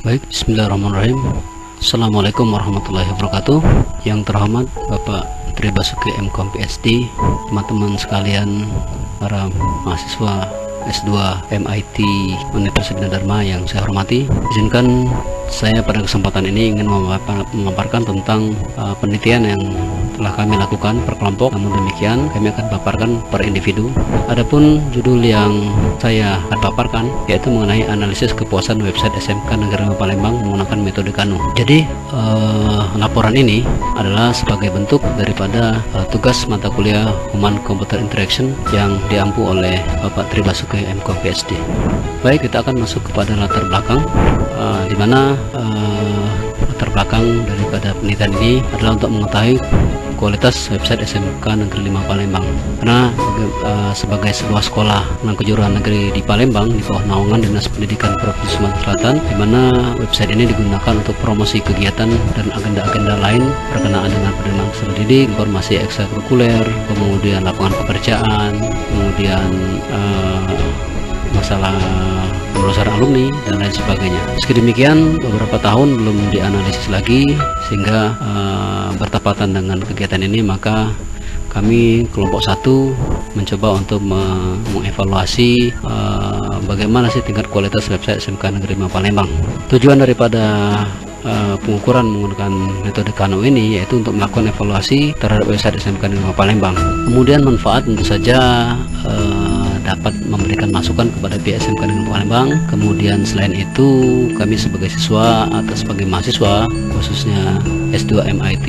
Baik, bismillahirrahmanirrahim. Assalamualaikum warahmatullahi wabarakatuh. Yang terhormat Bapak Tri Basuki MKom PhD, teman-teman sekalian, para mahasiswa S2 MIT Universitas Bina Dharma yang saya hormati, izinkan saya pada kesempatan ini ingin memaparkan tentang penelitian yang telah kami lakukan per kelompok. Namun demikian, kami akan paparkan per individu. Adapun judul yang saya akan paparkan yaitu mengenai analisis kepuasan website SMK Negeri 5 Palembang menggunakan metode Kano. Jadi laporan ini adalah sebagai bentuk daripada tugas mata kuliah Human Computer Interaction yang diampu oleh Bapak Tri Basuki MKom PhD. Baik, kita akan masuk kepada latar belakang, di mana latar belakang daripada penelitian ini adalah untuk mengetahui kualitas website SMK Negeri 5 Palembang. Karena sebagai sebuah sekolah kejuruan negeri di Palembang di bawah naungan Dinas Pendidikan Provinsi Sumatera Selatan, di mana website ini digunakan untuk promosi kegiatan dan agenda-agenda lain berkenaan dengan pendidikan peserta didik, informasi ekstrakurikuler, kemudian lapangan pekerjaan, kemudian masalah penelusuran alumni dan lain sebagainya. Meski demikian, beberapa tahun belum dianalisis lagi, sehingga bertepatan dengan kegiatan ini maka kami kelompok 1 mencoba untuk mengevaluasi bagaimana sih tingkat kualitas website SMK Negeri 5 Palembang. Tujuan daripada pengukuran menggunakan metode Kano ini yaitu untuk melakukan evaluasi terhadap website SMK Negeri 5 Palembang. Kemudian manfaat tentu saja dapat memberikan masukan kepada pihak SMK Negeri Palembang. Kemudian selain itu, kami sebagai siswa atau sebagai mahasiswa khususnya S2 MIT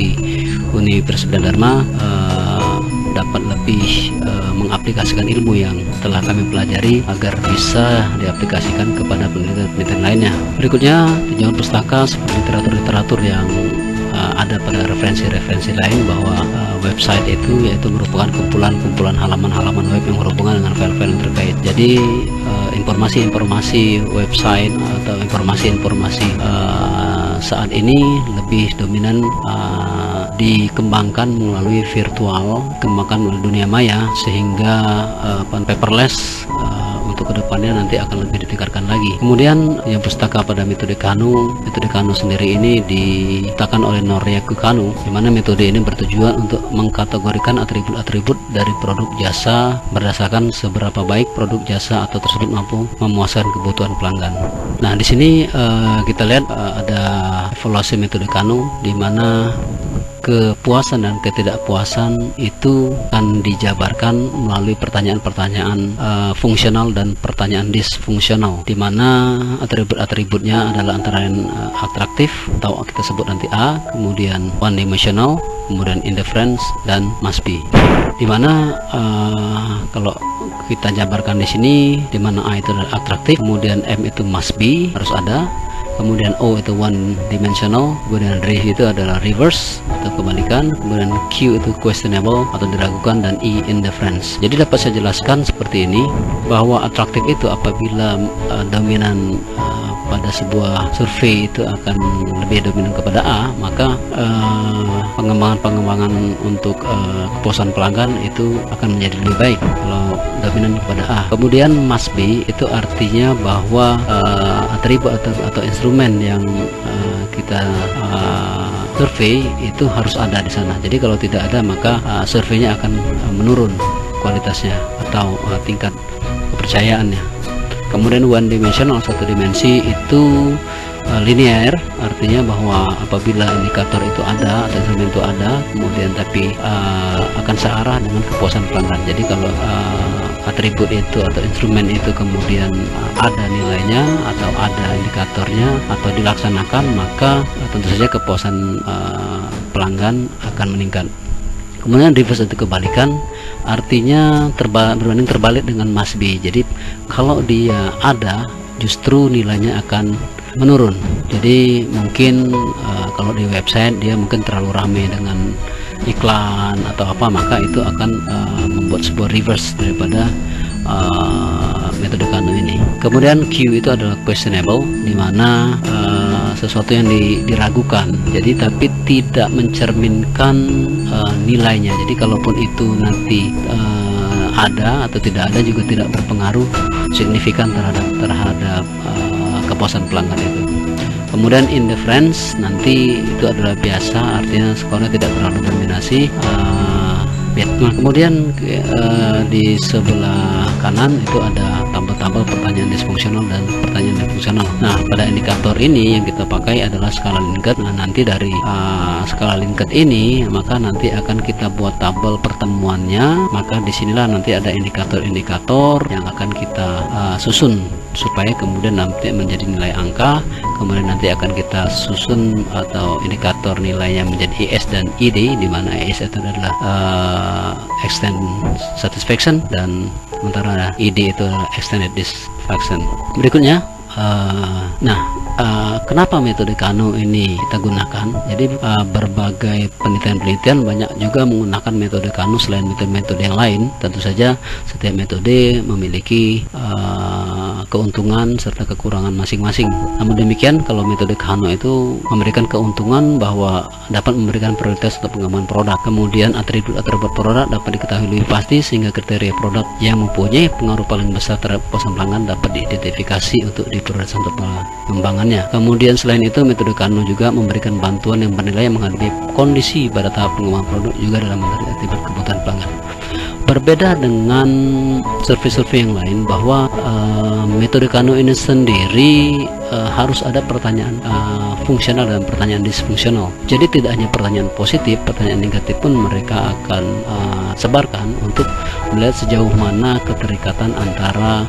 Universitas Bina Dharma dapat lebih mengaplikasikan ilmu yang telah kami pelajari agar bisa diaplikasikan kepada penelitian lainnya. Berikutnya, tinjauan pustaka seperti literatur-literatur yang ada pada referensi-referensi lain bahwa website itu yaitu merupakan kumpulan halaman-halaman web yang berhubungan dengan file-file yang terkait. Jadi informasi-informasi website atau informasi-informasi saat ini lebih dominan dikembangkan melalui virtual, dikembangkan melalui dunia maya, sehingga paperless untuk kedepannya nanti akan lebih ditingkatkan lagi. Kemudian yang pustaka pada metode Kano sendiri ini diciptakan oleh Noryaku Kano, di mana metode ini bertujuan untuk mengkategorikan atribut-atribut dari produk jasa berdasarkan seberapa baik produk jasa atau tersebut mampu memuaskan kebutuhan pelanggan. Nah, di sini kita lihat ada evaluasi metode Kano, di mana kepuasan dan ketidakpuasan itu akan dijabarkan melalui pertanyaan-pertanyaan fungsional dan pertanyaan disfungsional, di mana atribut-atributnya adalah antara lain atraktif atau kita sebut nanti A, kemudian one dimensional, kemudian indifference, dan must be. Di mana kalau kita jabarkan di sini, di mana A itu adalah atraktif, kemudian M itu must be, harus ada, kemudian O itu one dimensional, kemudian R itu adalah reverse atau kebalikan, kemudian Q itu questionable atau diragukan, dan I indifference. Jadi dapat saya jelaskan seperti ini, bahwa atraktif itu apabila dominan pada sebuah survei itu akan lebih dominan kepada A, maka pengembangan untuk kepuasan pelanggan itu akan menjadi lebih baik kalau dominan kepada A. Kemudian must be itu artinya bahwa atribut atau instrumen yang kita survei itu harus ada di sana. Jadi kalau tidak ada, maka surveinya akan menurun kualitasnya atau tingkat kepercayaannya. Kemudian one dimensional, satu dimensi, itu linear, artinya bahwa apabila indikator itu ada atau instrumen itu ada, kemudian tapi akan searah dengan kepuasan pelanggan. Jadi kalau atribut itu atau instrumen itu kemudian ada nilainya atau ada indikatornya atau dilaksanakan, maka tentu saja kepuasan pelanggan akan meningkat. Kemudian reverse itu kebalikan, artinya berbanding terbalik dengan must be. Jadi kalau dia ada, justru nilainya akan menurun. Jadi mungkin kalau di website dia mungkin terlalu ramai dengan iklan atau apa, maka itu akan membuat sebuah reverse daripada metode Kano ini. Kemudian Q itu adalah questionable, di mana sesuatu yang diragukan, jadi tapi tidak mencerminkan nilainya. Jadi kalaupun itu nanti ada atau tidak ada juga tidak berpengaruh signifikan terhadap kepuasan pelanggan itu. Kemudian indifference nanti itu adalah biasa, artinya skornya tidak terlalu dominasi. Nah, kemudian di sebelah kanan itu ada tabel-tabel pertanyaan disfungsional dan pertanyaan fungsional. Nah, pada indikator ini yang kita pakai adalah skala Likert. Nah, nanti dari skala Likert ini maka nanti akan kita buat tabel pertemuannya. Maka disinilah nanti ada indikator-indikator yang akan kita susun supaya kemudian nanti menjadi nilai angka. Kemudian nanti akan kita susun atau indikator nilainya menjadi ES dan ID, di mana ES itu adalah extend satisfaction dan sementara ID itu adalah extended satisfaction. Berikutnya, kenapa metode Kano ini kita gunakan? Jadi berbagai penelitian banyak juga menggunakan metode Kano selain metode-metode yang lain. Tentu saja setiap metode memiliki keuntungan serta kekurangan masing-masing. Namun demikian, kalau metode Kano itu memberikan keuntungan bahwa dapat memberikan prioritas untuk pengembangan produk. Kemudian atribut-atribut produk dapat diketahui lebih pasti sehingga kriteria produk yang mempunyai pengaruh paling besar terhadap kepuasan pelanggan dapat diidentifikasi untuk diprioritaskan untuk pengembangannya. Kemudian selain itu, metode Kano juga memberikan bantuan yang bernilai menghadapi kondisi pada tahap pengembangan produk juga dalam mencari atribut kebutuhan pelanggan. Berbeda dengan survei-survei yang lain bahwa metode Kano ini sendiri harus ada pertanyaan fungsional dan pertanyaan disfungsional. Jadi tidak hanya pertanyaan positif, pertanyaan negatif pun mereka akan sebarkan untuk melihat sejauh mana keterikatan antara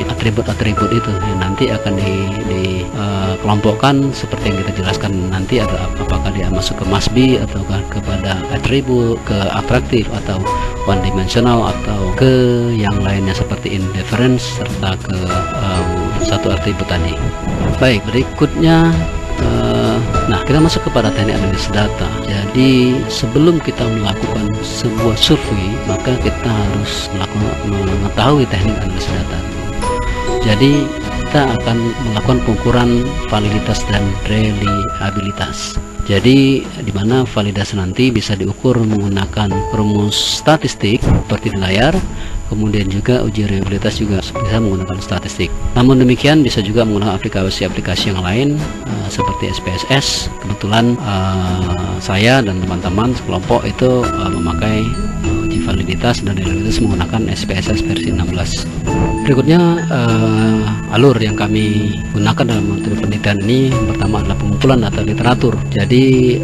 atribut-atribut itu yang nanti akan dikelompokkan seperti yang kita jelaskan nanti, ada apakah dia masuk ke must be ataukah kepada atribut, ke atraktif atau one dimensional atau ke yang lainnya seperti indifference serta ke satu atribut tadi. Baik, berikutnya kita masuk kepada teknik analisis data. Jadi sebelum kita melakukan sebuah survei maka kita harus mengetahui teknik analisis data. Jadi kita akan melakukan pengukuran validitas dan reliabilitas. Jadi di mana validasi nanti bisa diukur menggunakan rumus statistik seperti di layar. Kemudian juga uji reliabilitas juga bisa menggunakan statistik. Namun demikian bisa juga menggunakan aplikasi-aplikasi yang lain seperti SPSS. Kebetulan saya dan teman-teman sekelompok itu memakai uji validitas dan reliabilitas menggunakan SPSS versi 16. Berikutnya alur yang kami gunakan dalam metode penelitian ini pertama adalah pengumpulan data literatur. Jadi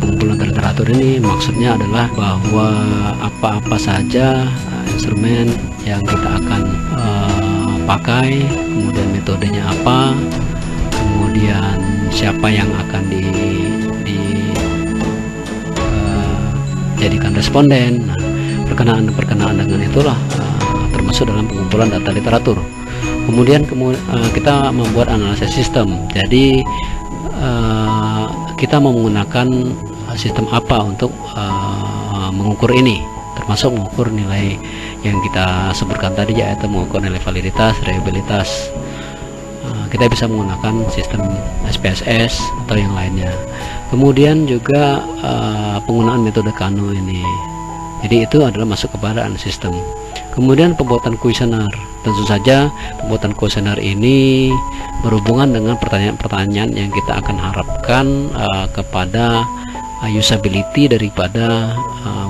pengumpulan data literatur ini maksudnya adalah bahwa apa-apa saja instrumen yang kita akan pakai, kemudian metodenya apa, kemudian siapa yang akan dijadikan responden. Nah, perkenaan dengan itulah termasuk dalam pengumpulan data literatur. Kemudian kita membuat analisis sistem. Jadi kita mau menggunakan sistem apa untuk mengukur ini, termasuk mengukur nilai yang kita sebutkan tadi, yaitu mengukur nilai validitas, reliabilitas. Kita bisa menggunakan sistem SPSS atau yang lainnya. Kemudian juga penggunaan metode Kano ini. Jadi itu adalah masuk kepada analisis sistem. Kemudian pembuatan kuesioner. Tentu saja pembuatan kuesioner ini berhubungan dengan pertanyaan-pertanyaan yang kita akan harapkan kepada usability daripada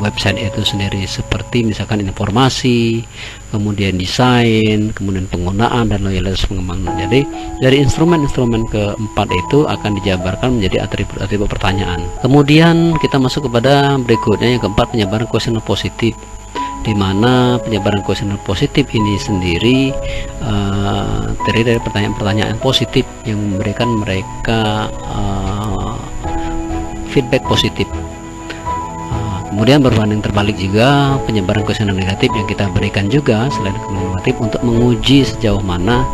website itu sendiri, seperti misalkan informasi, kemudian desain, kemudian penggunaan dan loyalitas pengembangan. Jadi dari instrumen-instrumen keempat itu akan dijabarkan menjadi atribut-atribut pertanyaan. Kemudian kita masuk kepada berikutnya yang keempat, penyebaran kuesioner positif, di mana penyebaran kuesioner positif ini sendiri terdiri dari pertanyaan-pertanyaan positif yang memberikan mereka feedback positif. Kemudian berbanding terbalik juga penyebaran kuesioner negatif yang kita berikan juga selain negatif untuk menguji sejauh mana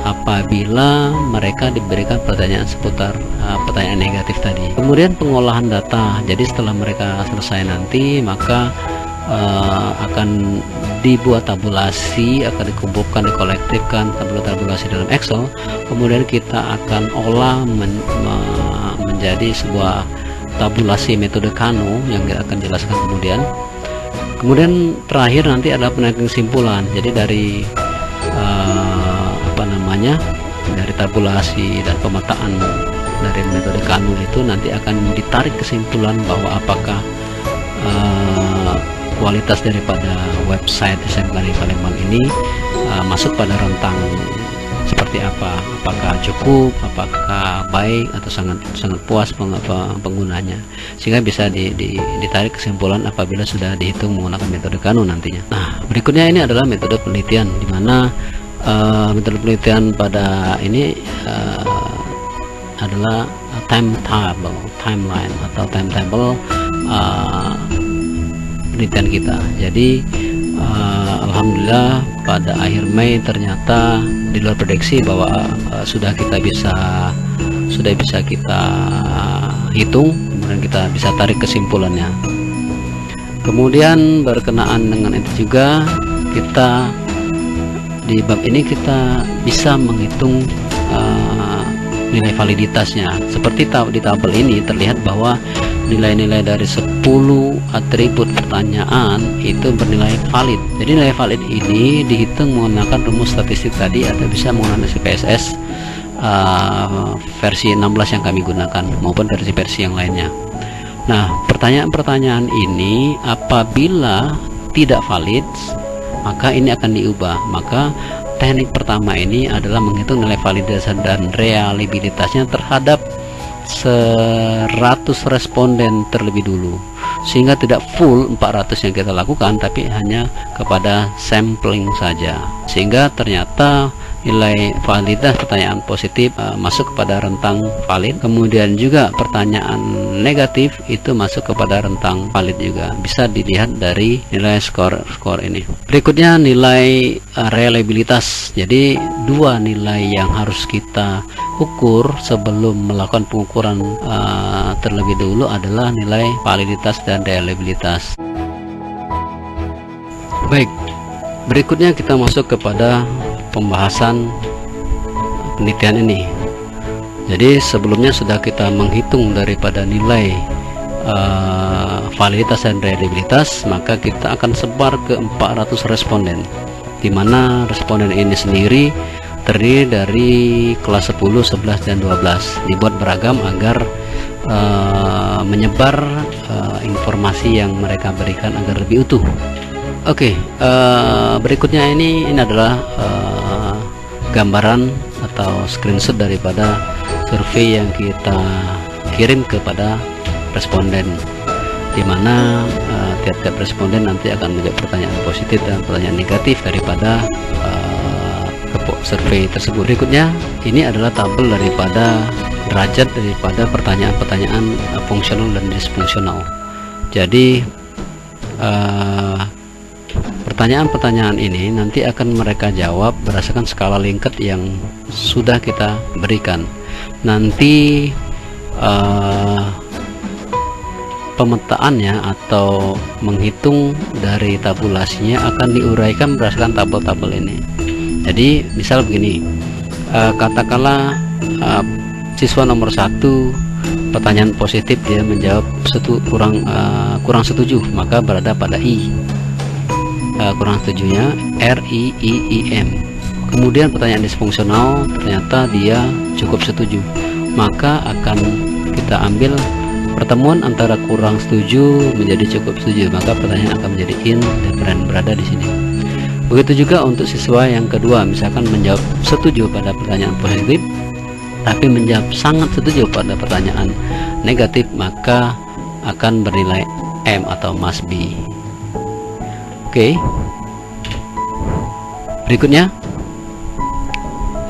apabila mereka diberikan pertanyaan seputar pertanyaan negatif tadi. Kemudian pengolahan data. Jadi setelah mereka selesai nanti maka akan dibuat tabulasi, akan dikumpulkan, dikolektifkan tabulasi dalam Excel. Kemudian kita akan olah menjadi sebuah tabulasi metode Kano yang kita akan jelaskan kemudian. Kemudian terakhir nanti adalah penarikan kesimpulan. Jadi dari dari tabulasi dan pemetaan dari metode Kanu itu nanti akan ditarik kesimpulan bahwa apakah kualitas daripada website SMK Negeri Palembang ini masuk pada rentang seperti apa, apakah cukup, apakah baik, atau sangat puas penggunanya, sehingga bisa ditarik kesimpulan apabila sudah dihitung menggunakan metode Kanu nantinya. Nah, berikutnya ini adalah metode penelitian, di mana metode penelitian pada ini adalah timeline atau timetable penelitian kita. Jadi alhamdulillah pada akhir Mei ternyata di luar prediksi bahwa sudah bisa kita hitung, kemudian kita bisa tarik kesimpulannya. Kemudian berkenaan dengan itu juga, kita di bab ini kita bisa menghitung nilai validitasnya. Seperti di tabel ini terlihat bahwa nilai-nilai dari 10 atribut pertanyaan itu bernilai valid. Jadi nilai valid ini dihitung menggunakan rumus statistik tadi, atau bisa menggunakan SPSS versi 16 yang kami gunakan, maupun versi yang lainnya. Nah, pertanyaan-pertanyaan ini apabila tidak valid, maka ini akan diubah. Maka teknik pertama ini adalah menghitung nilai validitas dan reliabilitasnya terhadap 100 responden terlebih dulu, sehingga tidak full 400 yang kita lakukan, tapi hanya kepada sampling saja, sehingga ternyata nilai validitas pertanyaan positif masuk kepada rentang valid. Kemudian juga pertanyaan negatif itu masuk kepada rentang valid juga, bisa dilihat dari nilai skor ini. Berikutnya nilai reliabilitas. Jadi dua nilai yang harus kita ukur sebelum melakukan pengukuran terlebih dahulu adalah nilai validitas dan reliabilitas. Baik, berikutnya kita masuk kepada pembahasan penelitian ini. Jadi sebelumnya sudah kita menghitung daripada nilai validitas dan reliabilitas, maka kita akan sebar ke 400 responden, di mana responden ini sendiri terdiri dari kelas 10, 11, dan 12, dibuat beragam agar menyebar informasi yang mereka berikan agar lebih utuh. Oke, berikutnya ini adalah gambaran atau screenshot daripada survei yang kita kirim kepada responden, di mana tiap-tiap responden nanti akan menjawab pertanyaan positif dan pertanyaan negatif daripada survei tersebut. Berikutnya ini adalah tabel daripada derajat daripada pertanyaan-pertanyaan fungsional dan disfungsional. Jadi pertanyaan-pertanyaan ini nanti akan mereka jawab berdasarkan skala Likert yang sudah kita berikan. Nanti pemetaannya atau menghitung dari tabulasinya akan diuraikan berdasarkan tabel-tabel ini. Jadi misal begini, katakanlah siswa nomor 1 pertanyaan positif dia menjawab kurang setuju, maka berada pada I. Kurang setujunya RIIIM. Kemudian pertanyaan disfungsional ternyata dia cukup setuju, maka akan kita ambil pertemuan antara kurang setuju menjadi cukup setuju, maka pertanyaan akan menjadi in dan berada di sini. Begitu juga untuk siswa yang kedua, misalkan menjawab setuju pada pertanyaan positif tapi menjawab sangat setuju pada pertanyaan negatif, maka akan bernilai M atau must be. Oke. Berikutnya,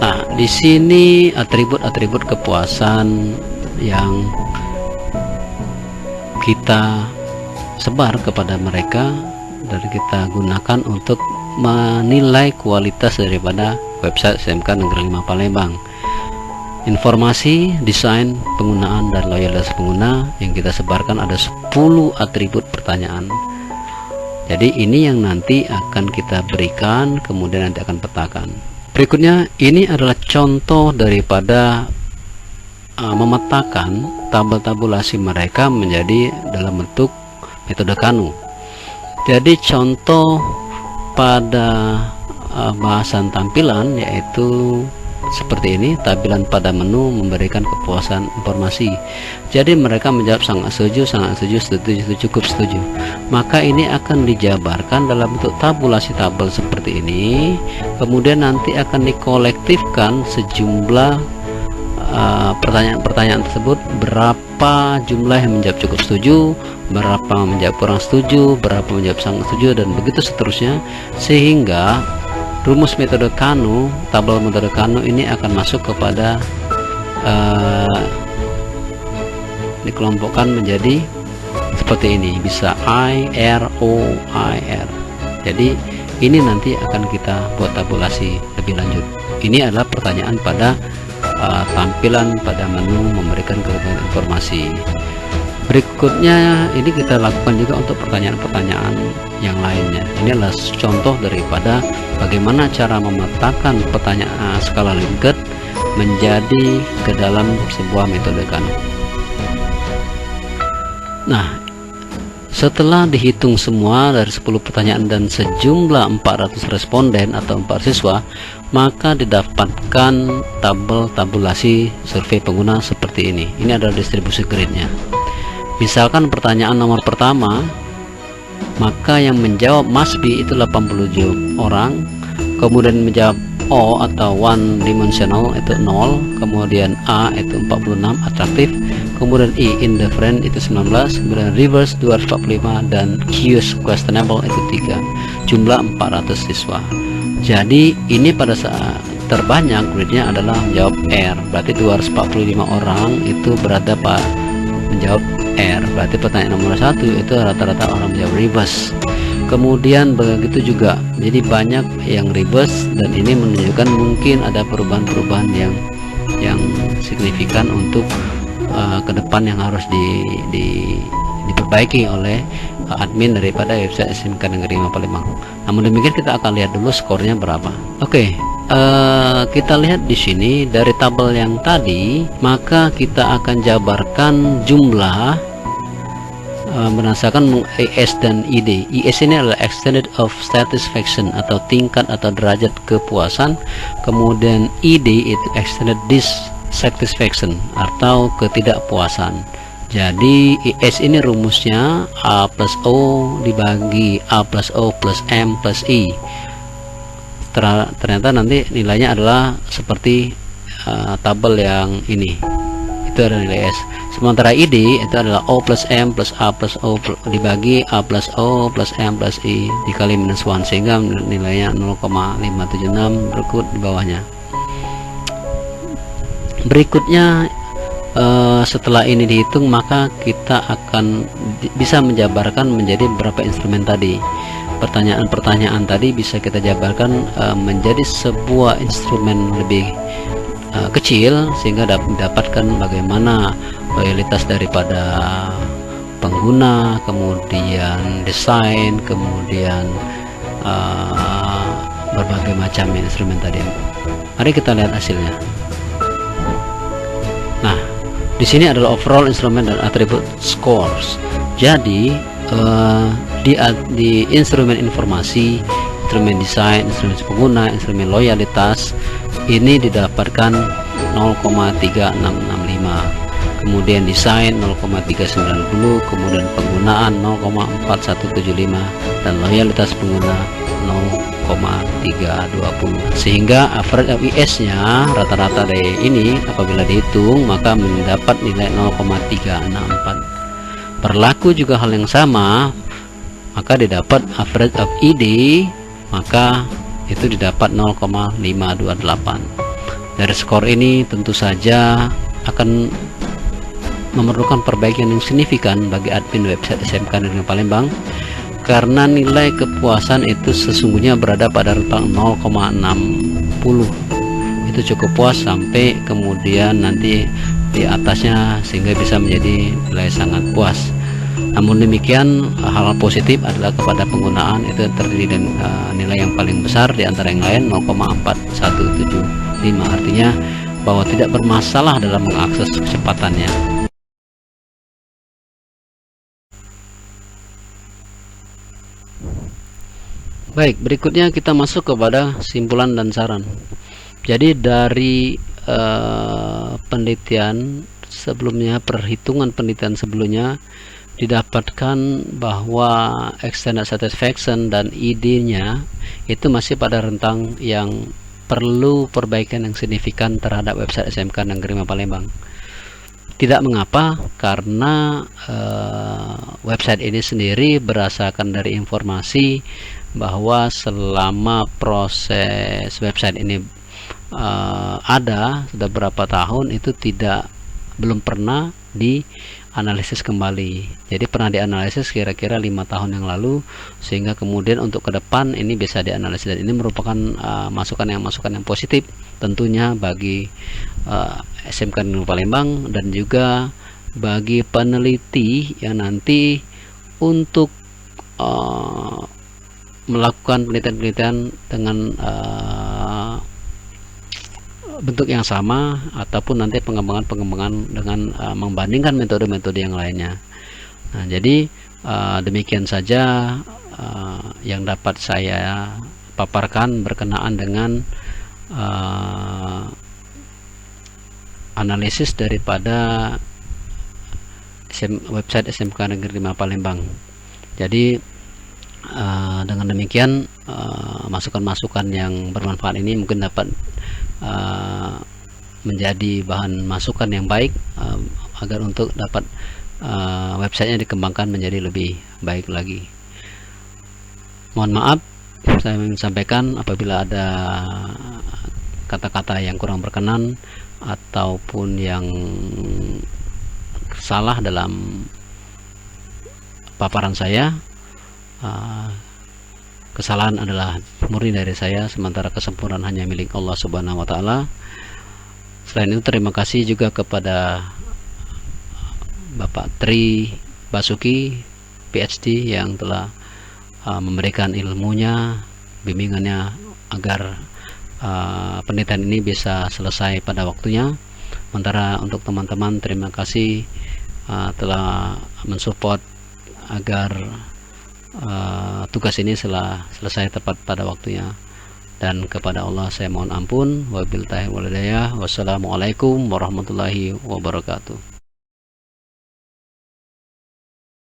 nah di sini atribut-atribut kepuasan yang kita sebar kepada mereka dan kita gunakan untuk menilai kualitas daripada website SMK Negeri 5 Palembang. Informasi, desain, penggunaan, dan loyalitas pengguna yang kita sebarkan ada 10 atribut pertanyaan. Jadi ini yang nanti akan kita berikan, kemudian nanti akan petakan. Berikutnya ini adalah contoh daripada memetakan tabel-tabulasi mereka menjadi dalam bentuk metode Kanu. Jadi contoh pada bahasan tampilan yaitu seperti ini. Tampilan pada menu memberikan kepuasan informasi. Jadi mereka menjawab sangat setuju, setuju, cukup setuju. Maka ini akan dijabarkan dalam bentuk tabulasi tabel seperti ini. Kemudian nanti akan dikolektifkan sejumlah pertanyaan-pertanyaan tersebut, berapa jumlah yang menjawab cukup setuju, berapa menjawab kurang setuju, berapa menjawab sangat setuju, dan begitu seterusnya, sehingga rumus metode Kano, tabel metode Kano ini akan masuk kepada dikelompokkan menjadi seperti ini, bisa I, R, O, I, R. Jadi ini nanti akan kita buat tabulasi lebih lanjut. Ini adalah pertanyaan pada tampilan pada menu memberikan informasi. Berikutnya ini kita lakukan juga untuk pertanyaan-pertanyaan yang lainnya. Ini adalah contoh daripada bagaimana cara memetakan pertanyaan skala Likert menjadi ke dalam sebuah metode Kano. Nah, setelah dihitung semua dari 10 pertanyaan dan sejumlah 400 responden atau 4 siswa, maka didapatkan tabulasi survei pengguna seperti ini. Ini adalah distribusi grade-nya. Misalkan pertanyaan nomor pertama, maka yang menjawab must be itu 87 orang, kemudian menjawab O atau one dimensional itu 0, kemudian A itu 46 atraktif, kemudian I indifferent itu 19, kemudian reverse 245, dan Q questionable itu 3. Jumlah 400 siswa. Jadi ini pada saat terbanyak grade-nya adalah menjawab R, berarti 245 orang itu berada pada menjawab R. Berarti pertanyaan nomor 1 itu rata-rata orang menjawab reverse. Kemudian begitu juga, jadi banyak yang reverse, dan ini menunjukkan mungkin ada perubahan-perubahan yang signifikan untuk ke depan yang harus diperbaiki oleh admin daripada website SMK Negeri 5 Palembang. Namun demikian kita akan lihat dulu skornya berapa. Oke, kita lihat di sini dari tabel yang tadi, maka kita akan jabarkan jumlah berdasarkan ES dan ID. ES ini adalah extended of satisfaction atau tingkat atau derajat kepuasan, kemudian ID itu extended dissatisfaction atau ketidakpuasan. Jadi ES ini rumusnya A plus O dibagi A plus O plus M plus I. Ternyata nanti nilainya adalah seperti tabel yang ini, itu adalah nilai S. Sementara ID itu adalah O plus M plus A plus O dibagi A plus O plus M plus I dikali minus 1, sehingga nilainya 0,576 berikut di bawahnya. Berikutnya setelah ini dihitung, maka kita akan bisa menjabarkan menjadi beberapa instrumen tadi. Pertanyaan-pertanyaan tadi bisa kita jabarkan menjadi sebuah instrumen lebih kecil, sehingga dapatkan bagaimana loyalitas daripada pengguna, kemudian desain, kemudian berbagai macam instrumen tadi. Mari kita lihat hasilnya. Nah, di sini adalah overall instrumen dan atribut scores. Jadi di instrumen informasi, instrumen desain, instrumen pengguna, instrumen loyalitas ini didapatkan 0,3665, kemudian desain 0,390, kemudian penggunaan 0,4175, dan loyalitas pengguna 0,320, sehingga average AWS nya rata-rata dari ini apabila dihitung maka mendapat nilai 0,364. Berlaku juga hal yang sama, maka didapat average of ID, maka itu didapat 0,528. Dari skor ini tentu saja akan memerlukan perbaikan yang signifikan bagi admin website SMK Negeri Palembang, karena nilai kepuasan itu sesungguhnya berada pada rentang 0,60. Itu cukup puas, sampai kemudian nanti di atasnya sehingga bisa menjadi nilai sangat puas. Namun demikian, hal positif adalah kepada penggunaan itu terdiri dan nilai yang paling besar di antara yang lain 0,4175, artinya bahwa tidak bermasalah dalam mengakses kecepatannya. Baik, berikutnya kita masuk kepada simpulan dan saran. Jadi dari penelitian sebelumnya, perhitungan penelitian sebelumnya, didapatkan bahwa extended satisfaction dan ID-nya itu masih pada rentang yang perlu perbaikan yang signifikan terhadap website SMK Negeri 5 Palembang. Tidak mengapa, karena website ini sendiri berdasarkan dari informasi bahwa selama proses website ini ada sudah berapa tahun, itu belum pernah dianalisis kembali. Jadi pernah dianalisis kira-kira 5 tahun yang lalu, sehingga kemudian untuk ke depan ini bisa dianalisis, dan ini merupakan masukan yang positif tentunya bagi SMK Negeri Palembang, dan juga bagi peneliti yang nanti untuk melakukan penelitian-penelitian dengan bentuk yang sama, ataupun nanti pengembangan dengan membandingkan metode-metode yang lainnya. Nah, jadi demikian saja yang dapat saya paparkan berkenaan dengan analisis daripada website SMK Negeri 5 Palembang. Jadi dengan demikian masukan-masukan yang bermanfaat ini mungkin dapat menjadi bahan masukan yang baik agar untuk dapat websitenya dikembangkan menjadi lebih baik lagi. Mohon maaf saya ingin sampaikan apabila ada kata-kata yang kurang berkenan ataupun yang salah dalam paparan saya. Kesalahan adalah murni dari saya, sementara kesempurnaan hanya milik Allah Subhanahu wa Ta'ala. Selain itu, terima kasih juga kepada Bapak Tri Basuki PhD yang telah memberikan ilmunya, bimbingannya agar penelitian ini bisa selesai pada waktunya. Sementara untuk teman-teman, terima kasih telah mensupport agar tugas ini selesai tepat pada waktunya. Dan kepada Allah saya mohon ampun. Wabillahi walhidayah. Wassalamualaikum warahmatullahi wabarakatuh.